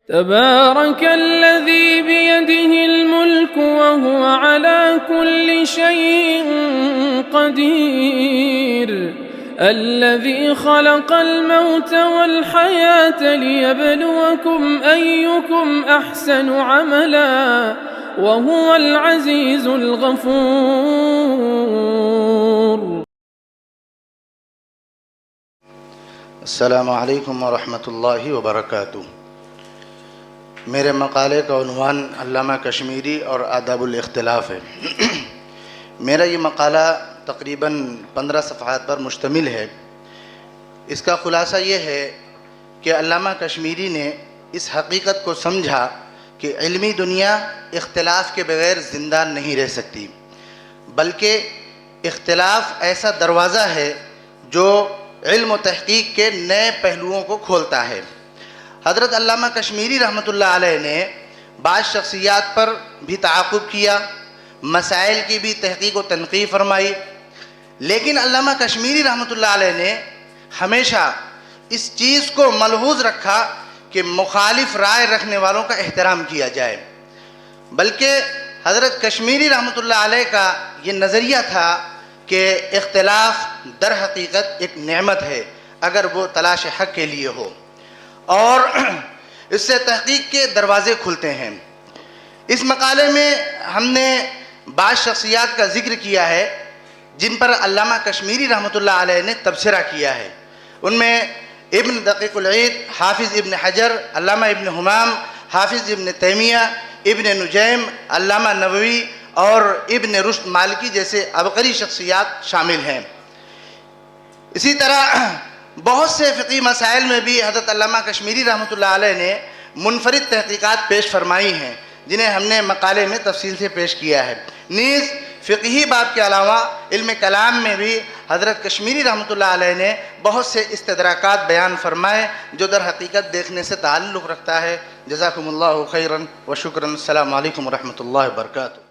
تبارك الذي بيده الملك وهو على كل شيء قدير الذي خلق الموت والحياة ليبلوكم أيكم أحسن عملا وهو العزيز الغفور. السلام علیکم ورحمۃ اللہ وبرکاتہ۔ میرے مقالے کا عنوان علامہ کشمیری اور آداب الاختلاف ہے۔ میرا یہ مقالہ تقریباً 15 صفحات پر مشتمل ہے۔ اس کا خلاصہ یہ ہے کہ علامہ کشمیری نے اس حقیقت کو سمجھا کہ علمی دنیا اختلاف کے بغیر زندہ نہیں رہ سکتی، بلکہ اختلاف ایسا دروازہ ہے جو علم و تحقیق کے نئے پہلوؤں کو کھولتا ہے۔ حضرت علامہ کشمیری رحمۃ اللہ علیہ نے بعض شخصیات پر بھی تعاقب کیا، مسائل کی بھی تحقیق و تنقیح فرمائی، لیکن علامہ کشمیری رحمۃ اللہ علیہ نے ہمیشہ اس چیز کو ملحوظ رکھا کہ مخالف رائے رکھنے والوں کا احترام کیا جائے، بلکہ حضرت کشمیری رحمۃ اللہ علیہ کا یہ نظریہ تھا کہ اختلاف در حقیقت ایک نعمت ہے اگر وہ تلاش حق کے لیے ہو، اور اس سے تحقیق کے دروازے کھلتے ہیں۔ اس مقالے میں ہم نے بعض شخصیات کا ذکر کیا ہے جن پر علامہ کشمیری رحمۃ اللہ علیہ نے تبصرہ کیا ہے۔ ان میں ابن دقیق العید، حافظ ابن حجر، علامہ ابن حمام، حافظ ابن تیمیہ، ابن نجیم، علامہ نووی اور ابن رشد مالکی جیسے عبقری شخصیات شامل ہیں۔ اسی طرح بہت سے فقہی مسائل میں بھی حضرت علامہ کشمیری رحمۃ اللہ علیہ نے منفرد تحقیقات پیش فرمائی ہیں، جنہیں ہم نے مقالے میں تفصیل سے پیش کیا ہے۔ نیز فقہی باب کے علاوہ علم کلام میں بھی حضرت کشمیری رحمۃ اللہ علیہ نے بہت سے استدراکات بیان فرمائے جو در حقیقت دیکھنے سے تعلق رکھتا ہے۔ جزاکم اللہ خیراً و شکراً۔ السلام علیکم ورحمۃ اللہ وبرکاتہ۔